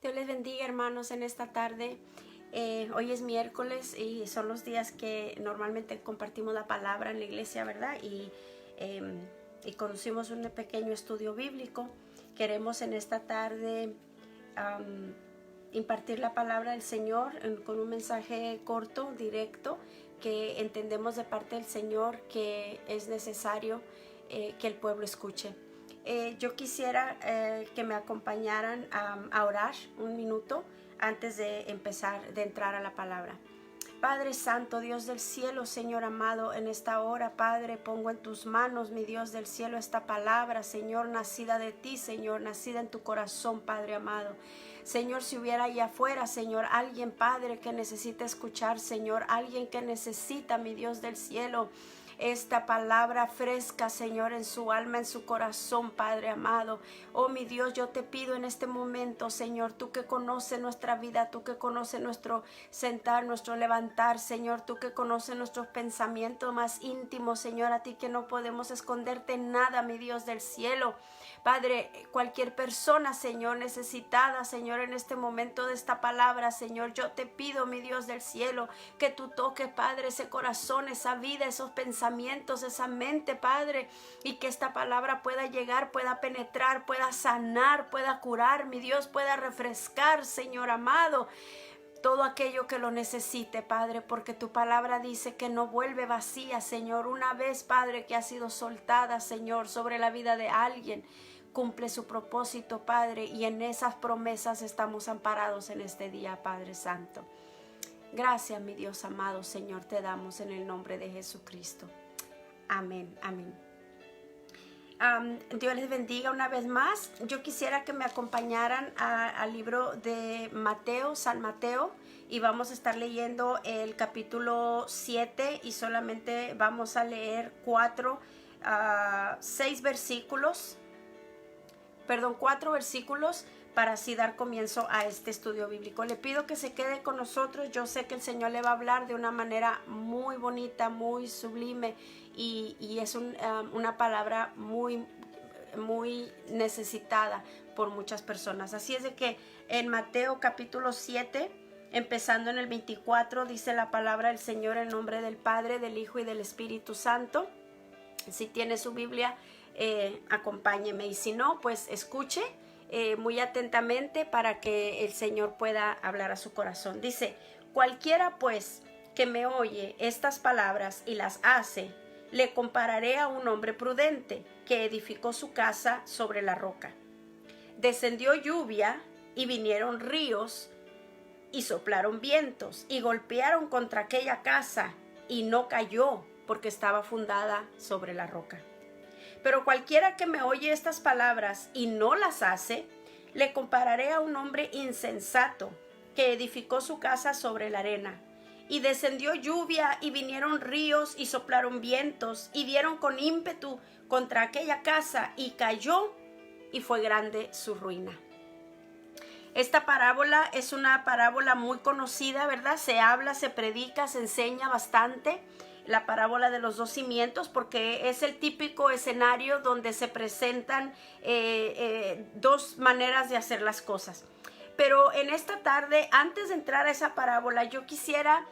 Dios les bendiga, hermanos, en esta tarde. Hoy es miércoles y son los días que normalmente compartimos la palabra en la iglesia, ¿verdad? Y conducimos un pequeño estudio bíblico. Queremos en esta tarde impartir la palabra del Señor con un mensaje corto, directo, que entendemos de parte del Señor que es necesario que el pueblo escuche. Yo quisiera que me acompañaran a orar un minuto antes de entrar a la palabra. Padre Santo, Dios del cielo, Señor amado, en esta hora, Padre, pongo en tus manos, mi Dios del cielo, esta palabra, Señor, nacida de ti, Señor, nacida en tu corazón, Padre amado. Señor, si hubiera allá afuera, Señor, alguien, Padre, que necesita escuchar, Señor, alguien que necesita, mi Dios del cielo, esta palabra fresca, Señor, en su alma, en su corazón, Padre amado. Oh, mi Dios, yo te pido en este momento, Señor, tú que conoces nuestra vida, tú que conoces nuestro sentar, nuestro levantar, Señor, tú que conoces nuestros pensamientos más íntimos, Señor, a ti que no podemos esconderte nada, mi Dios del cielo. Padre, cualquier persona, Señor, necesitada, Señor, en este momento de esta palabra, Señor, yo te pido, mi Dios del cielo, que tú toques, Padre, ese corazón, esa vida, esos pensamientos, esa mente, Padre, y que esta palabra pueda llegar, pueda penetrar, pueda sanar, pueda curar, mi Dios, pueda refrescar, Señor amado, todo aquello que lo necesite, Padre, porque tu palabra dice que no vuelve vacía, Señor. Una vez, Padre, que ha sido soltada, Señor, sobre la vida de alguien, cumple su propósito, Padre, y en esas promesas estamos amparados en este día, Padre Santo. Gracias, mi Dios amado, Señor, te damos en el nombre de Jesucristo. Amén, amén. Dios les bendiga una vez más. Yo quisiera que me acompañaran al libro de Mateo, San Mateo, y vamos a estar leyendo el capítulo 7 y solamente vamos a leer 4 versículos para así dar comienzo a este estudio bíblico. Le pido que se quede con nosotros. Yo sé que el Señor le va a hablar de una manera muy bonita, muy sublime, y es una palabra muy, muy necesitada por muchas personas. Así es de que en Mateo capítulo 7, empezando en el 24, dice la palabra del Señor en nombre del Padre, del Hijo y del Espíritu Santo. Si tiene su Biblia, acompáñeme, y si no, pues escuche muy atentamente para que el Señor pueda hablar a su corazón. Dice: cualquiera pues que me oye estas palabras y las hace, le compararé a un hombre prudente que edificó su casa sobre la roca. Descendió lluvia y vinieron ríos y soplaron vientos y golpearon contra aquella casa, y no cayó porque estaba fundada sobre la roca. Pero cualquiera que me oye estas palabras y no las hace, le compararé a un hombre insensato que edificó su casa sobre la arena. Y descendió lluvia y vinieron ríos y soplaron vientos y dieron con ímpetu contra aquella casa, y cayó, y fue grande su ruina. Esta parábola es una parábola muy conocida, ¿verdad? Se habla, se predica, se enseña bastante. La parábola de los dos cimientos, porque es el típico escenario donde se presentan dos maneras de hacer las cosas. Pero en esta tarde, antes de entrar a esa parábola, yo quisiera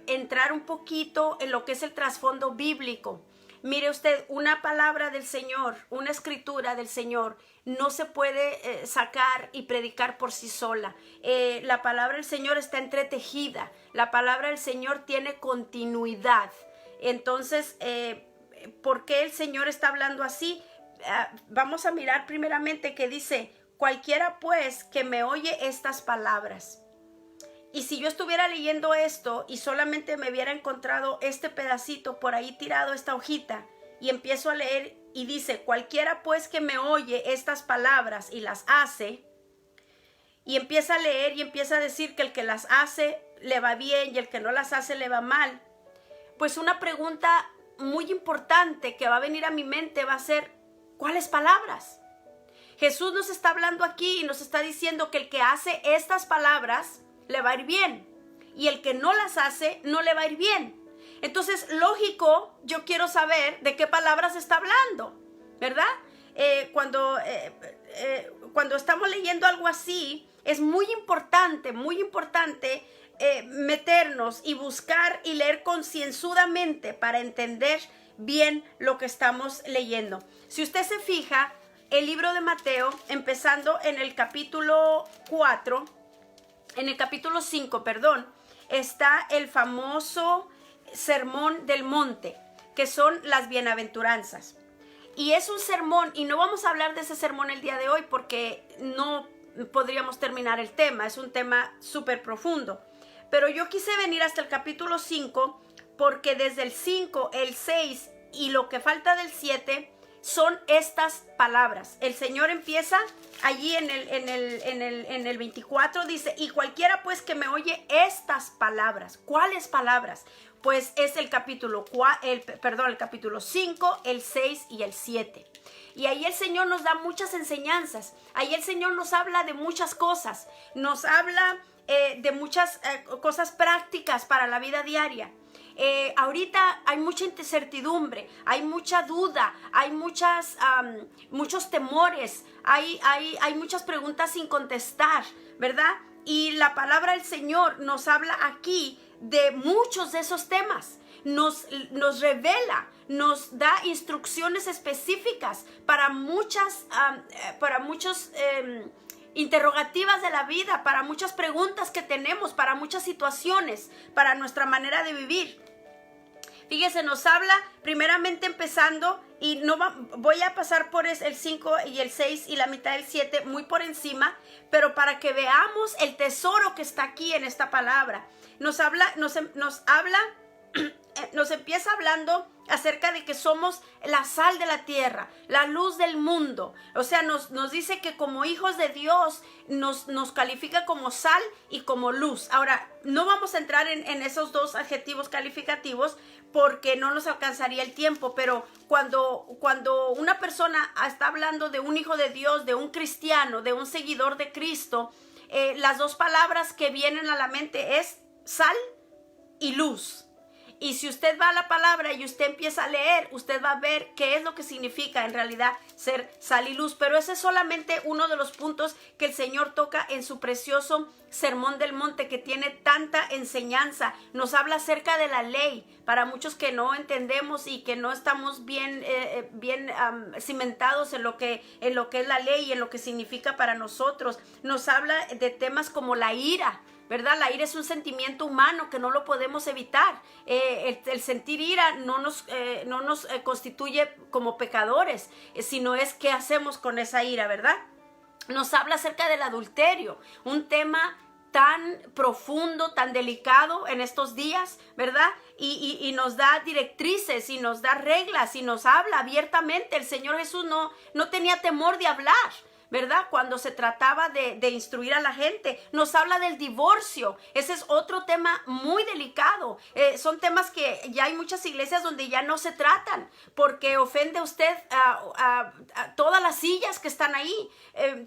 entrar un poquito en lo que es el trasfondo bíblico. Mire usted, una palabra del Señor, una escritura del Señor, no se puede sacar y predicar por sí sola. La palabra del Señor está entretejida. La palabra del Señor tiene continuidad. Entonces, ¿por qué el Señor está hablando así? Vamos a mirar primeramente que dice: cualquiera pues que me oye estas palabras. Y si yo estuviera leyendo esto y solamente me hubiera encontrado este pedacito por ahí tirado, esta hojita, y empiezo a leer y dice: cualquiera pues que me oye estas palabras y las hace, y empieza a leer y empieza a decir que el que las hace le va bien y el que no las hace le va mal, pues una pregunta muy importante que va a venir a mi mente va a ser: ¿cuáles palabras? Jesús nos está hablando aquí y nos está diciendo que el que hace estas palabras le va a ir bien, y el que no las hace no le va a ir bien. Entonces, lógico, yo quiero saber de qué palabras está hablando, ¿verdad? Cuando cuando estamos leyendo algo así, es muy importante meternos y buscar y leer concienzudamente para entender bien lo que estamos leyendo. Si usted se fija, el libro de Mateo, empezando en el capítulo 5, está el famoso Sermón del Monte, que son las bienaventuranzas. Y es un sermón, y no vamos a hablar de ese sermón el día de hoy porque no podríamos terminar el tema, es un tema súper profundo. Pero yo quise venir hasta el capítulo 5 porque desde el 5, el 6 y lo que falta del 7 son estas palabras. El Señor empieza allí en el 24, dice, y cualquiera pues que me oye estas palabras. ¿Cuáles palabras? Pues es el capítulo 5, el 6 y el 7. Y ahí el Señor nos da muchas enseñanzas. Ahí el Señor nos habla de muchas cosas. Nos habla de muchas cosas prácticas para la vida diaria. Ahorita hay mucha incertidumbre, hay mucha duda, hay muchos temores, hay muchas preguntas sin contestar, ¿verdad? Y la palabra del Señor nos habla aquí de muchos de esos temas. Nos revela, nos da instrucciones específicas para muchos interrogativas de la vida, para muchas preguntas que tenemos, para muchas situaciones, para nuestra manera de vivir. Fíjese, nos habla primeramente empezando, y voy a pasar por el 5 y el 6 y la mitad del 7 muy por encima, pero para que veamos el tesoro que está aquí en esta palabra. Nos empieza hablando acerca de que somos la sal de la tierra, la luz del mundo. O sea, nos dice que como hijos de Dios nos califica como sal y como luz. Ahora, no vamos a entrar en esos dos adjetivos calificativos porque no nos alcanzaría el tiempo, pero cuando una persona está hablando de un hijo de Dios, de un cristiano, de un seguidor de Cristo, las dos palabras que vienen a la mente es sal y luz. Y si usted va a la palabra y usted empieza a leer, usted va a ver qué es lo que significa en realidad ser sal y luz. Pero ese es solamente uno de los puntos que el Señor toca en su precioso Sermón del Monte, que tiene tanta enseñanza. Nos habla acerca de la ley. Para muchos que no entendemos y que no estamos bien cimentados en lo que es la ley y en lo que significa para nosotros. Nos habla de temas como la ira, ¿verdad? La ira es un sentimiento humano que no lo podemos evitar. El sentir ira no nos constituye como pecadores, sino es qué hacemos con esa ira, ¿verdad? Nos habla acerca del adulterio, un tema tan profundo, tan delicado en estos días, ¿verdad? Y nos da directrices y nos da reglas y nos habla abiertamente. El Señor Jesús no tenía temor de hablar, ¿verdad? Cuando se trataba de instruir a la gente. Nos habla del divorcio. Ese es otro tema muy delicado. Son temas que ya hay muchas iglesias donde ya no se tratan porque ofende a usted a todas las sillas que están ahí.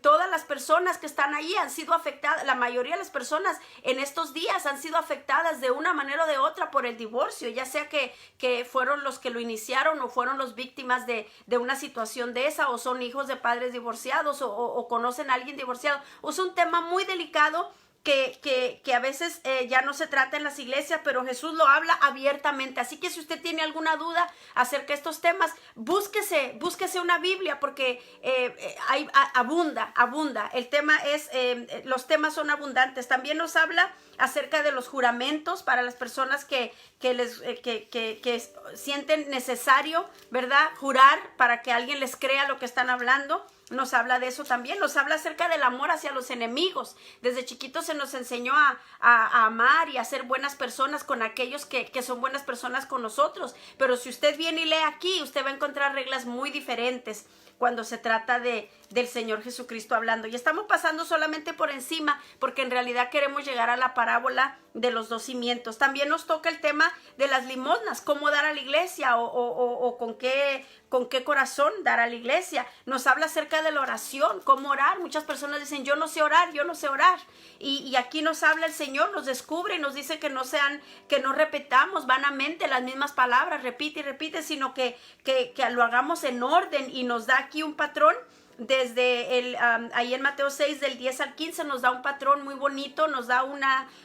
Todas las personas que están ahí han sido afectadas. La mayoría de las personas en estos días han sido afectadas de una manera o de otra por el divorcio, ya sea que fueron los que lo iniciaron o fueron los víctimas de una situación de esa, o son hijos de padres divorciados o conocen a alguien divorciado. Es un tema muy delicado que a veces ya no se trata en las iglesias, pero Jesús lo habla abiertamente. Así que si usted tiene alguna duda acerca de estos temas, búsquese una Biblia, porque abunda. El tema es, los temas son abundantes. También nos habla acerca de los juramentos para las personas que sienten necesario, ¿verdad?, jurar para que alguien les crea lo que están hablando. Nos habla de eso también. Nos habla acerca del amor hacia los enemigos. Desde chiquitos se nos enseñó a amar y a ser buenas personas con aquellos que son buenas personas con nosotros. Pero si usted viene y lee aquí, usted va a encontrar reglas muy diferentes cuando se trata del Señor Jesucristo hablando. Y estamos pasando solamente por encima porque en realidad queremos llegar a la parábola de los dos cimientos. También nos toca el tema de las limosnas, cómo dar a la iglesia o con qué corazón dar a la iglesia. Nos habla acerca de la oración, cómo orar. Muchas personas dicen, yo no sé orar. Y aquí nos habla el Señor, nos descubre y nos dice que no repetamos vanamente las mismas palabras, repite y repite, sino que lo hagamos en orden, y nos da aquí un patrón desde ahí en Mateo 6 del 10 al 15 nos da un patrón muy bonito, nos da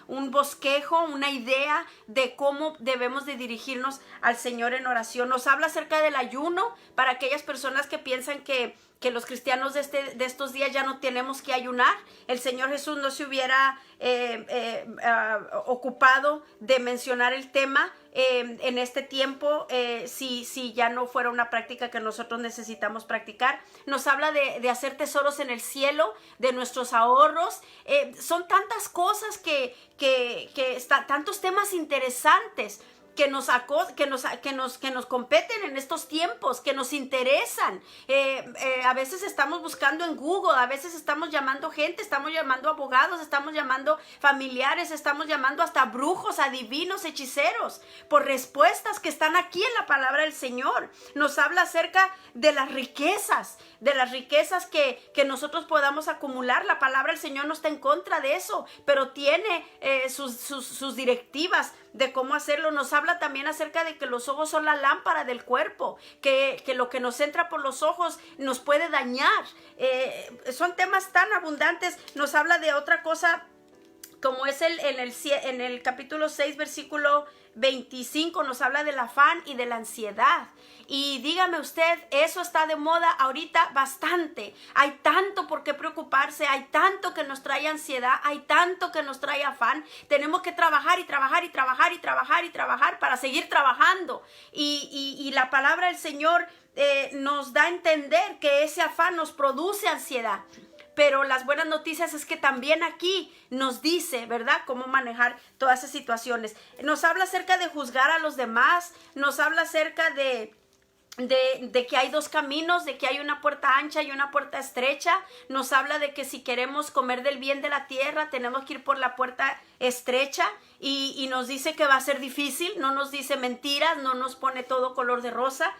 un bosquejo, una idea de cómo debemos de dirigirnos al Señor en oración. Nos habla acerca del ayuno para aquellas personas que piensan que los cristianos de estos días ya no tenemos que ayunar. El Señor Jesús no se hubiera ocupado de mencionar el tema en este tiempo si ya no fuera una práctica que nosotros necesitamos practicar. Nos habla de hacer tesoros en el cielo, de nuestros ahorros. Son tantas cosas tantos temas interesantes que nos competen en estos tiempos, que nos interesan. A veces estamos buscando en Google, a veces estamos llamando gente, estamos llamando abogados, estamos llamando familiares, estamos llamando hasta brujos, adivinos, hechiceros, por respuestas que están aquí en la palabra del Señor. Nos habla acerca de las riquezas que nosotros podamos acumular. La palabra del Señor no está en contra de eso, pero tiene sus directivas de cómo hacerlo. Nos habla también acerca de que los ojos son la lámpara del cuerpo, que lo que nos entra por los ojos nos puede dañar. Son temas tan abundantes. Nos habla de otra cosa, como es en el capítulo 6, versículo 25, nos habla del afán y de la ansiedad. Y dígame usted, eso está de moda ahorita bastante. Hay tanto por qué preocuparse, hay tanto que nos trae ansiedad, hay tanto que nos trae afán. Tenemos que trabajar y trabajar y trabajar y trabajar y trabajar para seguir trabajando. Y la palabra del Señor nos da a entender que ese afán nos produce ansiedad. Pero las buenas noticias es que también aquí nos dice, ¿verdad?, cómo manejar todas esas situaciones. Nos habla acerca de juzgar a los demás, nos habla acerca de que hay dos caminos, de que hay una puerta ancha y una puerta estrecha. Nos habla de que si queremos comer del bien de la tierra, tenemos que ir por la puerta estrecha, y nos dice que va a ser difícil, no nos dice mentiras, no nos pone todo color de rosa.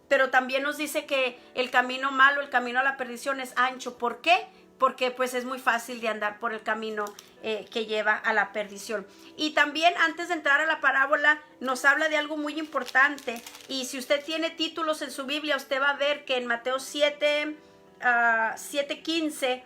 Pero también nos dice que el camino malo, el camino a la perdición es ancho. ¿Por qué? Porque pues es muy fácil de andar por el camino que lleva a la perdición. Y también, antes de entrar a la parábola, nos habla de algo muy importante. Y si usted tiene títulos en su Biblia, usted va a ver que en Mateo 7:15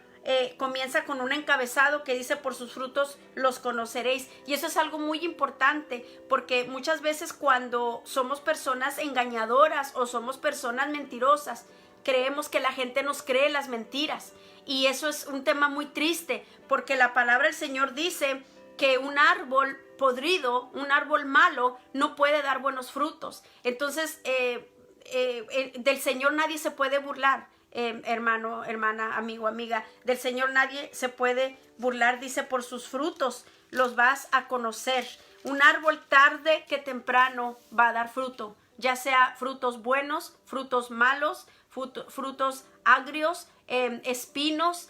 comienza con un encabezado que dice: por sus frutos los conoceréis. Y eso es algo muy importante, porque muchas veces cuando somos personas engañadoras o somos personas mentirosas, creemos que la gente nos cree las mentiras. Y eso es un tema muy triste, porque la palabra del Señor dice que un árbol podrido, un árbol malo, no puede dar buenos frutos. Entonces, del Señor nadie se puede burlar. Hermano, hermana, amigo, amiga, del Señor nadie se puede burlar. Dice: por sus frutos los vas a conocer. Un árbol tarde que temprano va a dar fruto, ya sea frutos buenos, frutos malos, frutos agrios, espinos,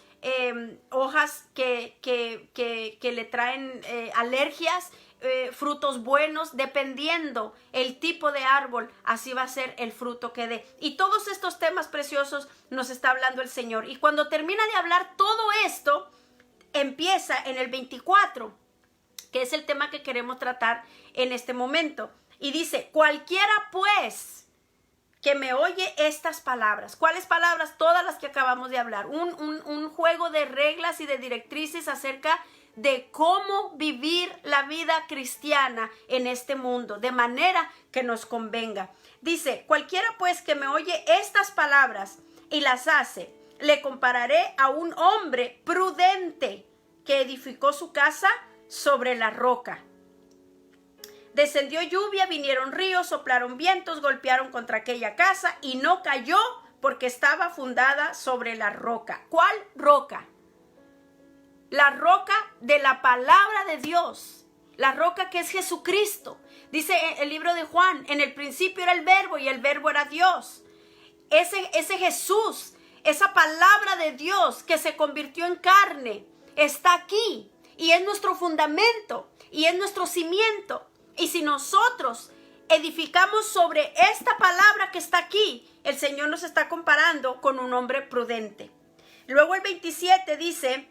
hojas que le traen alergias, frutos buenos. Dependiendo el tipo de árbol, así va a ser el fruto que dé. Y todos estos temas preciosos nos está hablando el Señor. Y cuando termina de hablar todo esto, empieza en el 24, que es el tema que queremos tratar en este momento. Y dice: cualquiera pues que me oye estas palabras. ¿Cuáles palabras? Todas las que acabamos de hablar. Un juego de reglas y de directrices acerca de cómo vivir la vida cristiana en este mundo, de manera que nos convenga. Dice: cualquiera pues que me oye estas palabras y las hace, le compararé a un hombre prudente que edificó su casa sobre la roca. Descendió lluvia, vinieron ríos, soplaron vientos, golpearon contra aquella casa y no cayó, porque estaba fundada sobre la roca. ¿Cuál roca? La roca de la palabra de Dios, la roca que es Jesucristo. Dice el libro de Juan: en el principio era el verbo y el verbo era Dios. Ese Jesús, esa palabra de Dios que se convirtió en carne, está aquí y es nuestro fundamento y es nuestro cimiento. Y si nosotros edificamos sobre esta palabra que está aquí, el Señor nos está comparando con un hombre prudente. Luego el 27 dice,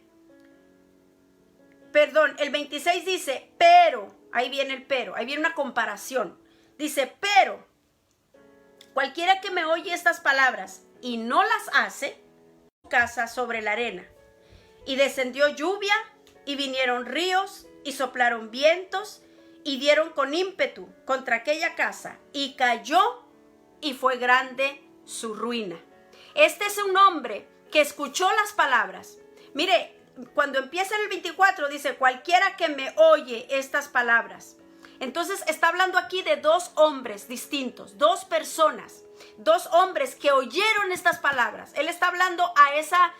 el 26 dice: pero, ahí viene el pero, ahí viene una comparación. Dice: pero cualquiera que me oye estas palabras y no las hace, su casa sobre la arena. Y descendió lluvia, y vinieron ríos, y soplaron vientos, y dieron con ímpetu contra aquella casa, y cayó, y fue grande su ruina. Este es un hombre que escuchó las palabras. Mire, cuando empieza en el 24 dice, cualquiera que me oye estas palabras. Entonces está hablando aquí de dos hombres distintos, dos personas, dos hombres que oyeron estas palabras. Él está hablando a esa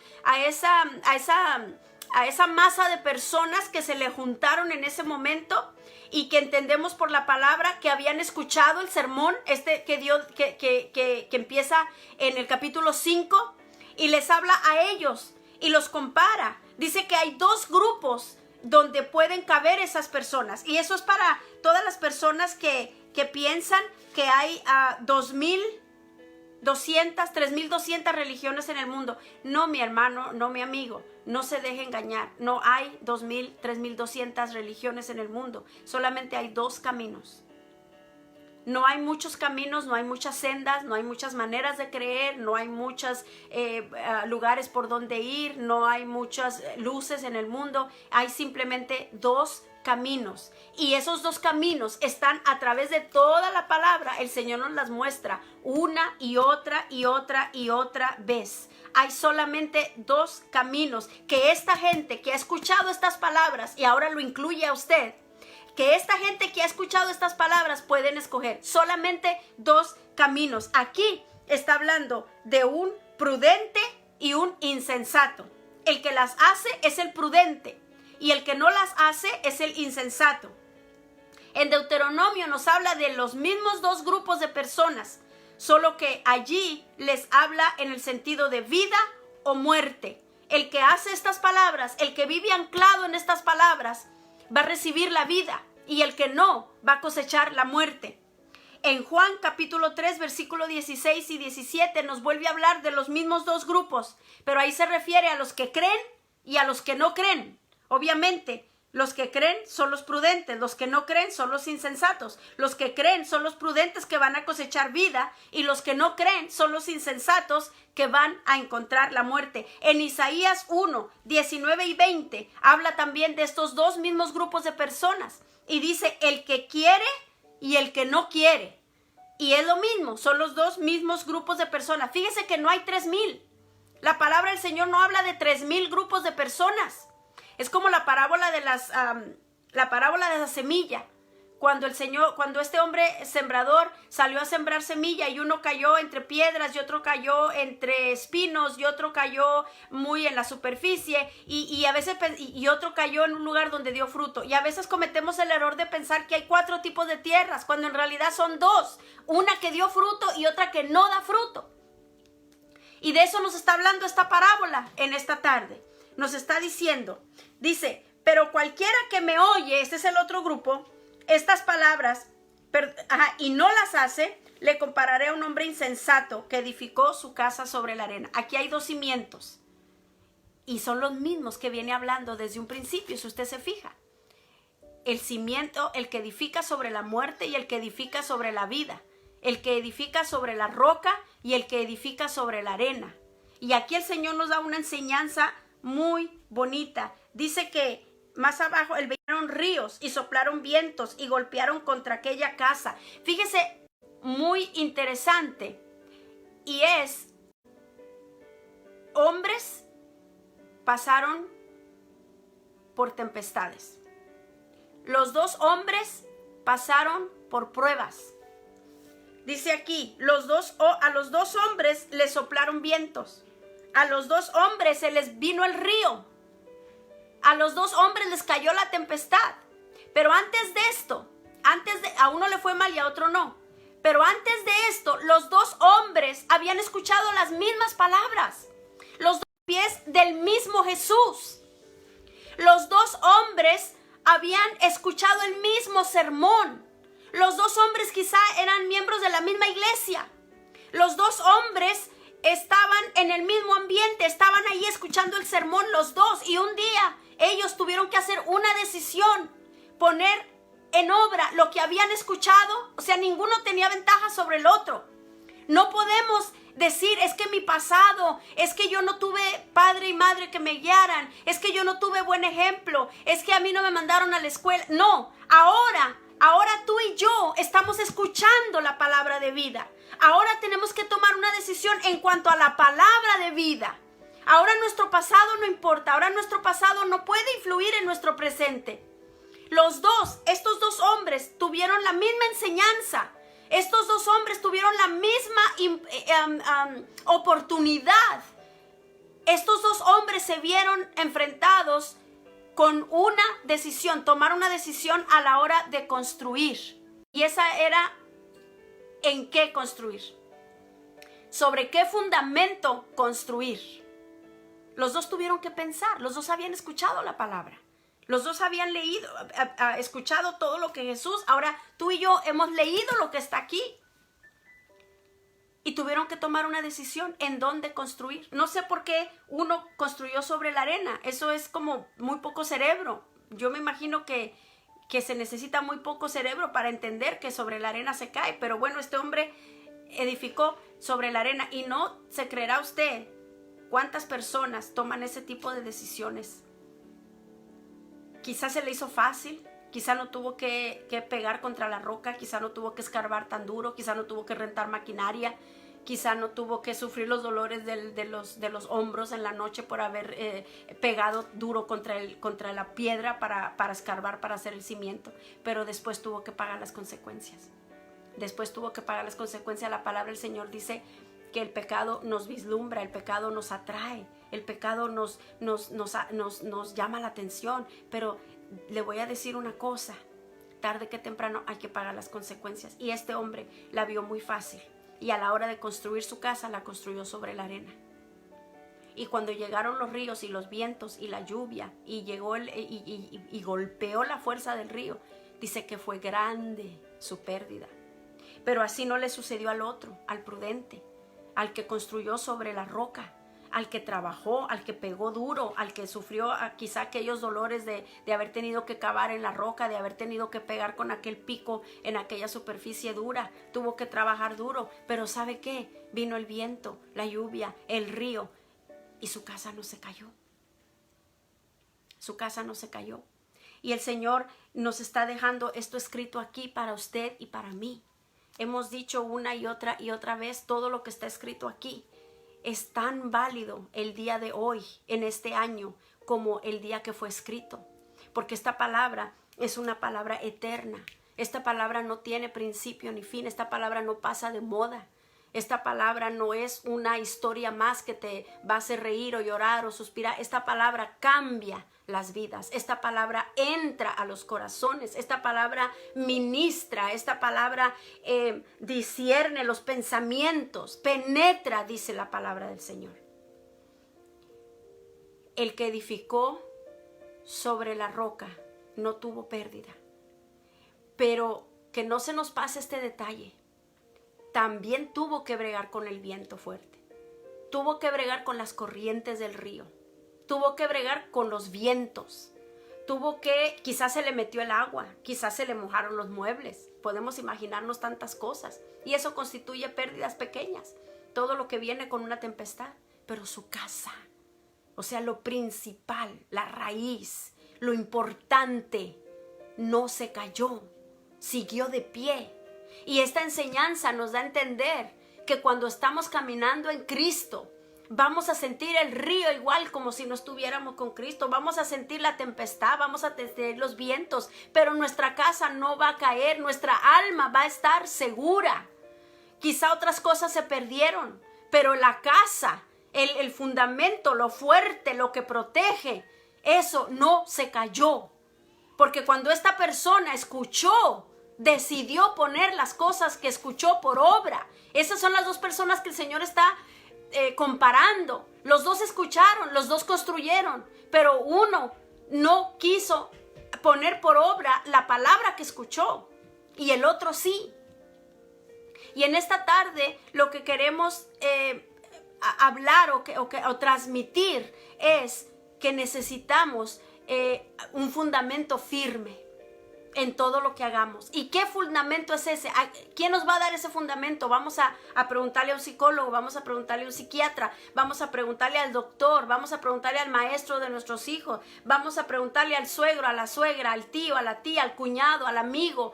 masa de personas que se le juntaron en ese momento y que entendemos por la palabra que habían escuchado el sermón que empieza en el capítulo 5 y les habla a ellos y los compara. Dice que hay dos grupos donde pueden caber esas personas, y eso es para todas las personas que piensan que hay 2,200, 3,200 religiones en el mundo. No, mi hermano, no, mi amigo, no se deje engañar. No hay 2,000, 3,200 religiones en el mundo. Solamente hay dos caminos. No hay muchos caminos, no hay muchas sendas, no hay muchas maneras de creer, no hay muchos lugares por donde ir, no hay muchas luces en el mundo. Hay simplemente dos caminos. Y esos dos caminos están a través de toda la palabra. El Señor nos las muestra una y otra y otra y otra vez. Hay solamente dos caminos que esta gente que ha escuchado estas palabras, y ahora lo incluye a usted, que esta gente que ha escuchado estas palabras pueden escoger solamente dos caminos. Aquí está hablando de un prudente y un insensato. El que las hace es el prudente y el que no las hace es el insensato. En Deuteronomio nos habla de los mismos dos grupos de personas, solo que allí les habla en el sentido de vida o muerte. El que hace estas palabras, el que vive anclado en estas palabras, va a recibir la vida, y el que no va a cosechar la muerte. En Juan capítulo 3 versículo 16 y 17 nos vuelve a hablar de los mismos dos grupos, pero ahí se refiere a los que creen y a los que no creen. Obviamente, los que creen son los prudentes, los que no creen son los insensatos. Los que creen son los prudentes que van a cosechar vida, y los que no creen son los insensatos que van a encontrar la muerte. En Isaías 1, 19 y 20 habla también de estos dos mismos grupos de personas y dice el que quiere y el que no quiere. Y es lo mismo, son los dos mismos grupos de personas. Fíjese que no hay 3,000. La palabra del Señor no habla de 3,000 grupos de personas. Es como la parábola de la semilla. Cuando este hombre sembrador salió a sembrar semilla, y uno cayó entre piedras y otro cayó entre espinos y otro cayó muy en la superficie y a veces y otro cayó en un lugar donde dio fruto. Y a veces cometemos el error de pensar que hay 4 tipos de tierras, cuando en realidad son 2, una que dio fruto y otra que no da fruto. Y de eso nos está hablando esta parábola en esta tarde. Nos está diciendo, dice, pero cualquiera que me oye, este es el otro grupo, estas palabras, y no las hace, le compararé a un hombre insensato que edificó su casa sobre la arena. Aquí hay dos cimientos, y son los mismos que viene hablando desde un principio, si usted se fija. El cimiento, el que edifica sobre la muerte y el que edifica sobre la vida. El que edifica sobre la roca y el que edifica sobre la arena. Y aquí el Señor nos da una enseñanza muy bonita. Dice que más abajo vinieron ríos y soplaron vientos y golpearon contra aquella casa. Fíjese, muy interesante. Y es, hombres pasaron por tempestades. Los dos hombres pasaron por pruebas. Dice aquí, a los dos hombres les soplaron vientos. A los dos hombres se les vino el río. A los dos hombres les cayó la tempestad. Pero antes de esto, a uno le fue mal y a otro no. Pero antes de esto, los dos hombres habían escuchado las mismas palabras. Los dos pies del mismo Jesús. Los dos hombres habían escuchado el mismo sermón. Los dos hombres quizá eran miembros de la misma iglesia. Los dos hombres estaban en el mismo ambiente, estaban ahí escuchando el sermón los dos, y un día ellos tuvieron que hacer una decisión, poner en obra lo que habían escuchado. O sea, ninguno tenía ventaja sobre el otro. No podemos decir, es que mi pasado, es que yo no tuve padre y madre que me guiaran, es que yo no tuve buen ejemplo, es que a mí no me mandaron a la escuela. No, ahora tú y yo estamos escuchando la palabra de vida. Ahora tenemos que tomar una decisión en cuanto a la palabra de vida. Ahora nuestro pasado no importa, ahora nuestro pasado no puede influir en nuestro presente. Estos dos hombres tuvieron la misma enseñanza. Estos dos hombres tuvieron la misma oportunidad. Estos dos hombres se vieron enfrentados con una decisión, tomar una decisión a la hora de construir. Y esa era en qué construir. Sobre qué fundamento construir. Los dos tuvieron que pensar, los dos habían escuchado la palabra. Los dos habían leído, escuchado todo lo que Jesús, ahora tú y yo hemos leído lo que está aquí. Y tuvieron que tomar una decisión en dónde construir. No sé por qué uno construyó sobre la arena. Eso es como muy poco cerebro. Yo me imagino que se necesita muy poco cerebro para entender que sobre la arena se cae. Pero bueno, este hombre edificó sobre la arena. Y no se creerá usted cuántas personas toman ese tipo de decisiones. Quizás se le hizo fácil, quizás no tuvo que pegar contra la roca, quizás no tuvo que escarbar tan duro, quizás no tuvo que rentar maquinaria, quizás no tuvo que sufrir los dolores de los hombros en la noche por haber pegado duro contra la piedra para escarbar, para hacer el cimiento, pero después tuvo que pagar las consecuencias. Después tuvo que pagar las consecuencias. La palabra del Señor dice que el pecado nos vislumbra, el pecado nos atrae, el pecado nos llama la atención, pero le voy a decir una cosa, tarde que temprano hay que pagar las consecuencias. Y este hombre la vio muy fácil y a la hora de construir su casa la construyó sobre la arena. Y cuando llegaron los ríos y los vientos y la lluvia y llegó y golpeó la fuerza del río, dice que fue grande su pérdida. Pero así no le sucedió al otro, al prudente, al que construyó sobre la roca, al que trabajó, al que pegó duro, al que sufrió quizá aquellos dolores de haber tenido que cavar en la roca, de haber tenido que pegar con aquel pico en aquella superficie dura. Tuvo que trabajar duro, pero ¿sabe qué? Vino el viento, la lluvia, el río y su casa no se cayó. Su casa no se cayó. Y el Señor nos está dejando esto escrito aquí para usted y para mí. Hemos dicho una y otra vez, todo lo que está escrito aquí es tan válido el día de hoy, en este año, como el día que fue escrito. Porque esta palabra es una palabra eterna. Esta palabra no tiene principio ni fin. Esta palabra no pasa de moda. Esta palabra no es una historia más que te va a hacer reír o llorar o suspirar. Esta palabra cambia las vidas. Esta palabra entra a los corazones. Esta palabra ministra. Esta palabra discierne los pensamientos. Penetra, dice la palabra del Señor. El que edificó sobre la roca no tuvo pérdida. Pero que no se nos pase este detalle. También tuvo que bregar con el viento fuerte. Tuvo que bregar con las corrientes del río. Tuvo que bregar con los vientos. Quizás se le metió el agua, quizás se le mojaron los muebles. Podemos imaginarnos tantas cosas. Y eso constituye pérdidas pequeñas. Todo lo que viene con una tempestad. Pero su casa, o sea, lo principal, la raíz, lo importante, no se cayó. Siguió de pie. Y esta enseñanza nos da a entender que cuando estamos caminando en Cristo, vamos a sentir el río igual como si no estuviéramos con Cristo. Vamos a sentir la tempestad, vamos a sentir los vientos, pero nuestra casa no va a caer, nuestra alma va a estar segura. Quizá otras cosas se perdieron, pero la casa, el fundamento, lo fuerte, lo que protege, eso no se cayó. Porque cuando esta persona escuchó, decidió poner las cosas que escuchó por obra. Esas son las dos personas que el Señor está comparando. Los dos escucharon, los dos construyeron, pero uno no quiso poner por obra la palabra que escuchó y el otro sí. Y en esta tarde lo que queremos hablar o transmitir es que necesitamos un fundamento firme. en todo lo que hagamos. ¿Y qué fundamento es ese? ¿Quién nos va a dar ese fundamento? Vamos a preguntarle a un psicólogo, vamos a preguntarle a un psiquiatra, vamos a preguntarle al doctor, vamos a preguntarle al maestro de nuestros hijos, vamos a preguntarle al suegro, a la suegra, al tío, a la tía, al cuñado, al amigo.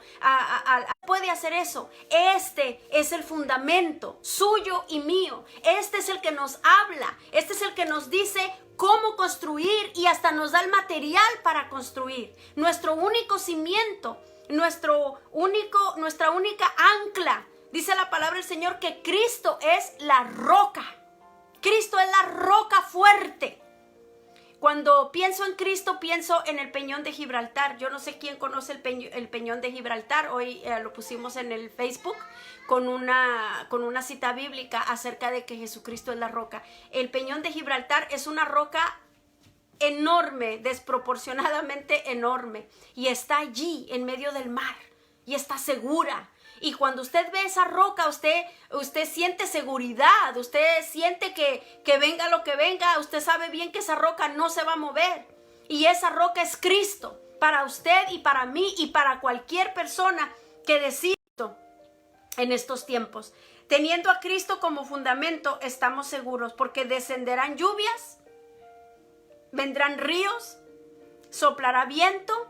Puede hacer eso. Este es el fundamento suyo y mío. Este es el que nos habla. Este es el que nos dice cómo construir y hasta nos da el material para construir. Nuestro único cimiento, nuestra única ancla. Dice la palabra del Señor que Cristo es la roca. Cristo es la roca fuerte. Cuando pienso en Cristo, pienso en el Peñón de Gibraltar. Yo no sé quién conoce el Peñón de Gibraltar. Hoy lo pusimos en el Facebook con una cita bíblica acerca de que Jesucristo es la roca. El Peñón de Gibraltar es una roca enorme, desproporcionadamente enorme. Y está allí, en medio del mar. Y está segura. Y cuando usted ve esa roca, usted siente seguridad, usted siente que venga lo que venga, usted sabe bien que esa roca no se va a mover. Y esa roca es Cristo, para usted y para mí y para cualquier persona que decida en estos tiempos. Teniendo a Cristo como fundamento, estamos seguros, porque descenderán lluvias, vendrán ríos, soplará viento,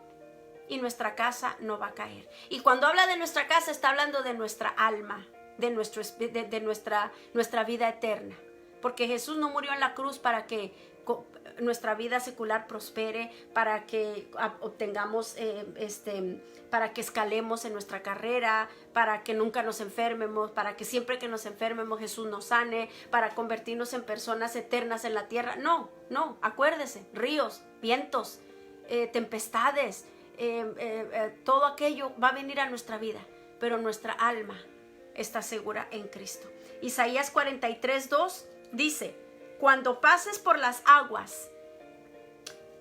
y nuestra casa no va a caer. Y cuando habla de nuestra casa, está hablando de nuestra alma, de nuestra vida eterna. Porque Jesús no murió en la cruz para que nuestra vida secular prospere, para que obtengamos, para que escalemos en nuestra carrera, para que nunca nos enfermemos, para que siempre que nos enfermemos Jesús nos sane, para convertirnos en personas eternas en la tierra. No, acuérdese, ríos, vientos, tempestades, todo aquello va a venir a nuestra vida, pero nuestra alma está segura en Cristo. Isaías 43:2 dice: cuando pases por las aguas,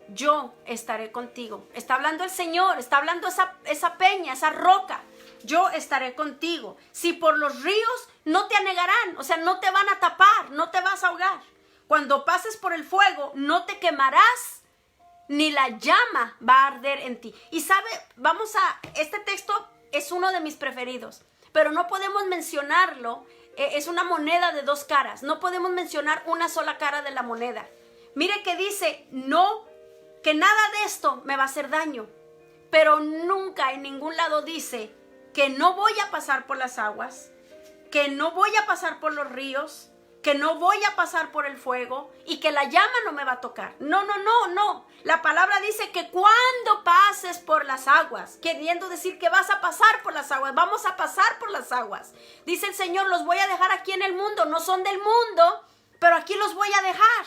yo estaré contigo. Está hablando el Señor, está hablando esa peña, esa roca. Yo estaré contigo. Si por los ríos, no te anegarán, o sea, no te van a tapar, no te vas a ahogar. Cuando pases por el fuego, no te quemarás, ni la llama va a arder en ti. Y este texto es uno de mis preferidos, pero no podemos mencionarlo. Es una moneda de dos caras. No podemos mencionar una sola cara de la moneda. Mire que dice, no, que nada de esto me va a hacer daño, pero nunca en ningún lado dice que no voy a pasar por las aguas, que no voy a pasar por los ríos, que no voy a pasar por el fuego y que la llama no me va a tocar. No. La palabra dice que cuando pases por las aguas, queriendo decir que vas a pasar por las aguas, vamos a pasar por las aguas. Dice el Señor, los voy a dejar aquí en el mundo, no son del mundo, pero aquí los voy a dejar.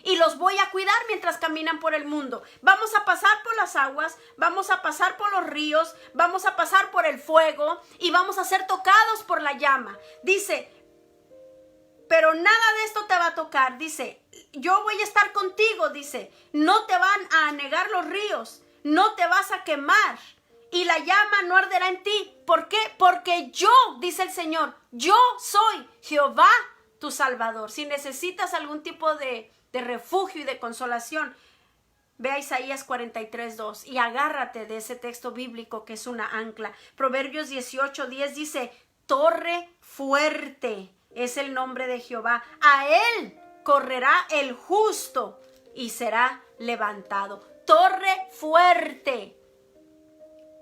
Y los voy a cuidar mientras caminan por el mundo. Vamos a pasar por las aguas, vamos a pasar por los ríos, vamos a pasar por el fuego y vamos a ser tocados por la llama. Dice, pero nada de esto te va a tocar. Dice, yo voy a estar contigo, dice. No te van a anegar los ríos, no te vas a quemar y la llama no arderá en ti. ¿Por qué? Porque yo, dice el Señor, yo soy Jehová tu Salvador. Si necesitas algún tipo de refugio y de consolación, ve a Isaías 43:2 y agárrate de ese texto bíblico que es una ancla. Proverbios 18:10 dice, torre fuerte es el nombre de Jehová. A él correrá el justo y será levantado. Torre fuerte.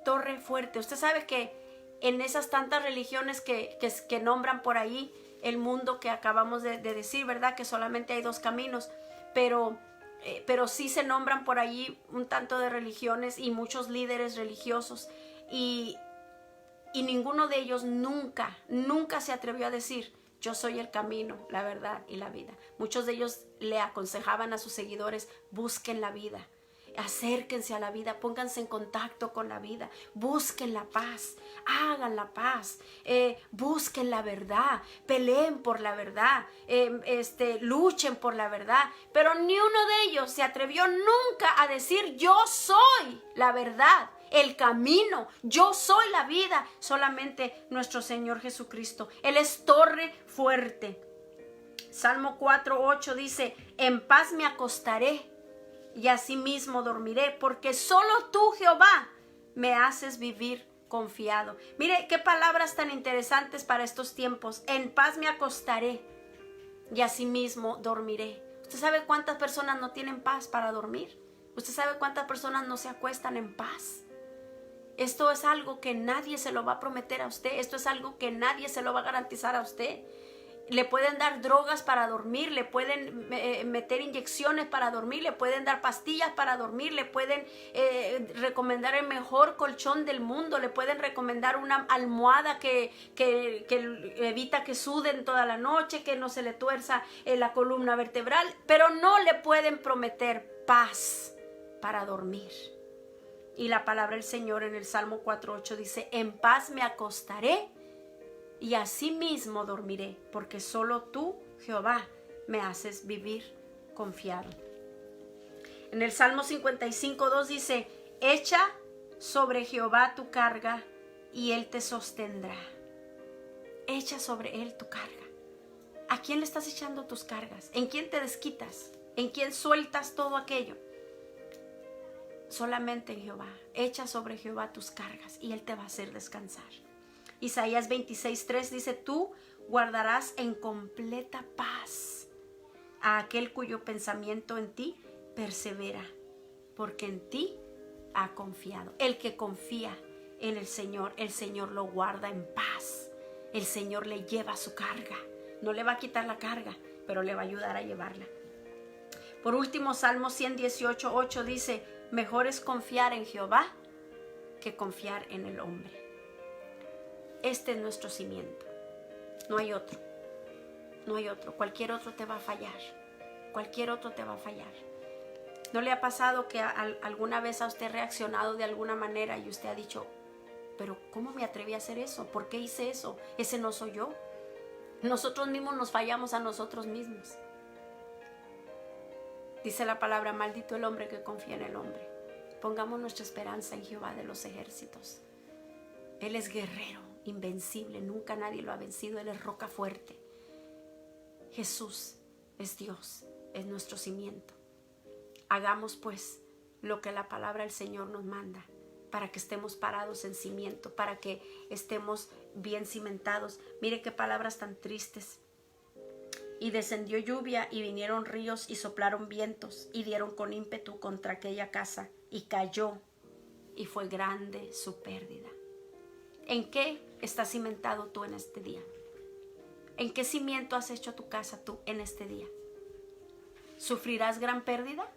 Torre fuerte. Usted sabe que en esas tantas religiones que nombran por ahí el mundo que acabamos de decir, ¿verdad? Que solamente hay dos caminos, pero sí se nombran por allí un tanto de religiones y muchos líderes religiosos y ninguno de ellos nunca se atrevió a decir, yo soy el camino, la verdad y la vida. Muchos de ellos le aconsejaban a sus seguidores, busquen la vida, acérquense a la vida, pónganse en contacto con la vida, busquen la paz, hagan la paz, busquen la verdad, peleen por la verdad, luchen por la verdad. Pero ni uno de ellos se atrevió nunca a decir, yo soy la verdad, el camino, yo soy la vida. Solamente nuestro Señor Jesucristo. Él es torre fuerte. Salmo 4:8 dice, en paz me acostaré y asimismo dormiré, porque solo tú, Jehová, me haces vivir confiado. Mire qué palabras tan interesantes para estos tiempos. En paz me acostaré y asimismo dormiré. ¿Usted sabe cuántas personas no tienen paz para dormir? ¿Usted sabe cuántas personas no se acuestan en paz? Esto es algo que nadie se lo va a prometer a usted. Esto es algo que nadie se lo va a garantizar a usted. Le pueden dar drogas para dormir, le pueden meter inyecciones para dormir, le pueden dar pastillas para dormir, le pueden recomendar el mejor colchón del mundo, le pueden recomendar una almohada que evita que suden toda la noche, que no se le tuerza la columna vertebral, pero no le pueden prometer paz para dormir. Y la palabra del Señor en el Salmo 4:8 dice: en paz me acostaré y asimismo dormiré, porque solo tú, Jehová, me haces vivir confiado. En el Salmo 55:2 dice: echa sobre Jehová tu carga y él te sostendrá. Echa sobre él tu carga. ¿A quién le estás echando tus cargas? ¿En quién te desquitas? ¿En quién sueltas todo aquello? Solamente en Jehová. Echa sobre Jehová tus cargas y él te va a hacer descansar. Isaías 26:3 dice: tú guardarás en completa paz a aquel cuyo pensamiento en ti persevera, porque en ti ha confiado. El que confía en el Señor lo guarda en paz. El Señor le lleva su carga. No le va a quitar la carga, pero le va a ayudar a llevarla. Por último, Salmo 118:8 dice: mejor es confiar en Jehová que confiar en el hombre. Este es nuestro cimiento. No hay otro. No hay otro. Cualquier otro te va a fallar. Cualquier otro te va a fallar. ¿No le ha pasado que alguna vez a usted ha reaccionado de alguna manera y usted ha dicho: pero ¿cómo me atreví a hacer eso? ¿Por qué hice eso? Ese no soy yo. Nosotros mismos nos fallamos a nosotros mismos. Dice la palabra: maldito el hombre que confía en el hombre. Pongamos nuestra esperanza en Jehová de los ejércitos. Él es guerrero, invencible, nunca nadie lo ha vencido. Él es roca fuerte. Jesús es Dios, es nuestro cimiento. Hagamos pues lo que la palabra del Señor nos manda, para que estemos parados en cimiento, para que estemos bien cimentados. Mire qué palabras tan tristes. Y descendió lluvia y vinieron ríos y soplaron vientos y dieron con ímpetu contra aquella casa y cayó y fue grande su pérdida. ¿En qué estás cimentado tú en este día? ¿En qué cimiento has hecho tu casa tú en este día? ¿Sufrirás gran pérdida?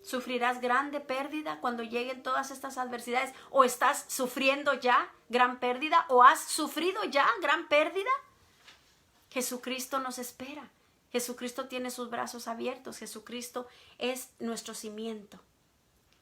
¿Sufrirás grande pérdida cuando lleguen todas estas adversidades? ¿O estás sufriendo ya gran pérdida? ¿O has sufrido ya gran pérdida? Jesucristo nos espera. Jesucristo tiene sus brazos abiertos. Jesucristo es nuestro cimiento.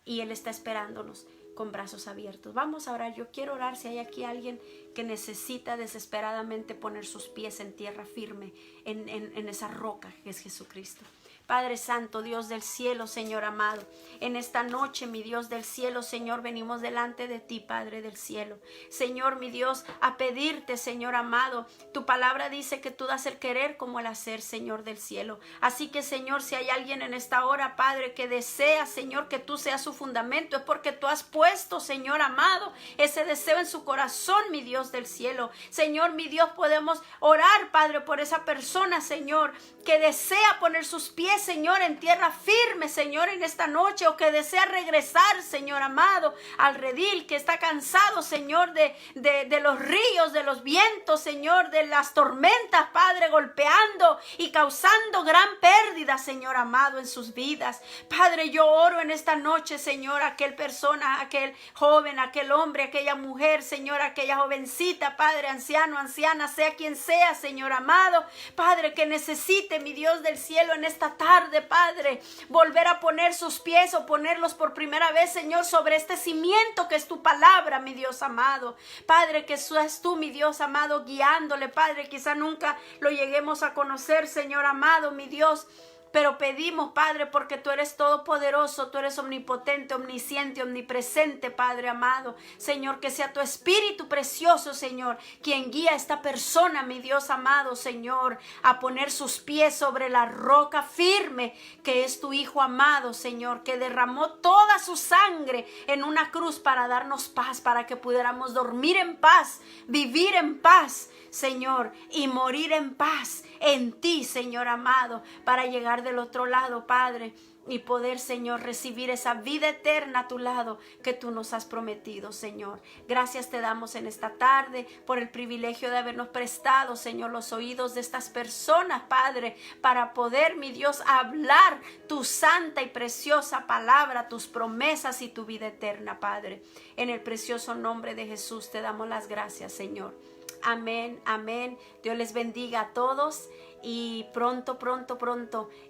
Y Él está esperándonos con brazos abiertos. Vamos a orar. Yo quiero orar si hay aquí alguien que necesita desesperadamente poner sus pies en tierra firme, en esa roca que es Jesucristo. Padre Santo, Dios del cielo, Señor amado, en esta noche, mi Dios del cielo, Señor, venimos delante de ti, Padre del cielo. Señor, mi Dios, a pedirte, Señor amado, tu palabra dice que tú das el querer como el hacer, Señor del cielo. Así que, Señor, si hay alguien en esta hora, Padre, que desea, Señor, que tú seas su fundamento, es porque tú has puesto, Señor amado, ese deseo en su corazón, mi Dios del cielo. Señor, mi Dios, podemos orar, Padre, por esa persona, Señor, que desea poner sus pies, Señor, en tierra firme, Señor, en esta noche, o que desea regresar, Señor amado, al redil, que está cansado, Señor, de los ríos, de los vientos, Señor, de las tormentas, Padre, golpeando y causando gran pérdida, Señor amado, en sus vidas. Padre, yo oro en esta noche, Señor, aquel persona, aquel joven, aquel hombre, aquella mujer, Señor, aquella jovencita, Padre, anciano, anciana, sea quien sea, Señor amado, Padre, que necesite, mi Dios del cielo, en esta tarde, Padre, volver a poner sus pies o ponerlos por primera vez, Señor, sobre este cimiento que es tu palabra, mi Dios amado. Padre, que seas tú, mi Dios amado, guiándole, Padre, quizá nunca lo lleguemos a conocer, Señor amado, mi Dios, pero pedimos, Padre, porque tú eres todopoderoso, tú eres omnipotente, omnisciente, omnipresente, Padre amado. Señor, que sea tu Espíritu precioso, Señor, quien guía a esta persona, mi Dios amado, Señor, a poner sus pies sobre la roca firme, que es tu Hijo amado, Señor, que derramó toda su sangre en una cruz para darnos paz, para que pudiéramos dormir en paz, vivir en paz, Señor, y morir en paz en ti, Señor amado, para llegar del otro lado, Padre, y poder, Señor, recibir esa vida eterna a tu lado que tú nos has prometido, Señor. Gracias te damos en esta tarde por el privilegio de habernos prestado, Señor, los oídos de estas personas, Padre, para poder, mi Dios, hablar tu santa y preciosa palabra, tus promesas y tu vida eterna, Padre. En el precioso nombre de Jesús te damos las gracias, Señor. Amén, amén. Dios les bendiga a todos y pronto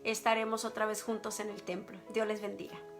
estaremos otra vez juntos en el templo. Dios les bendiga.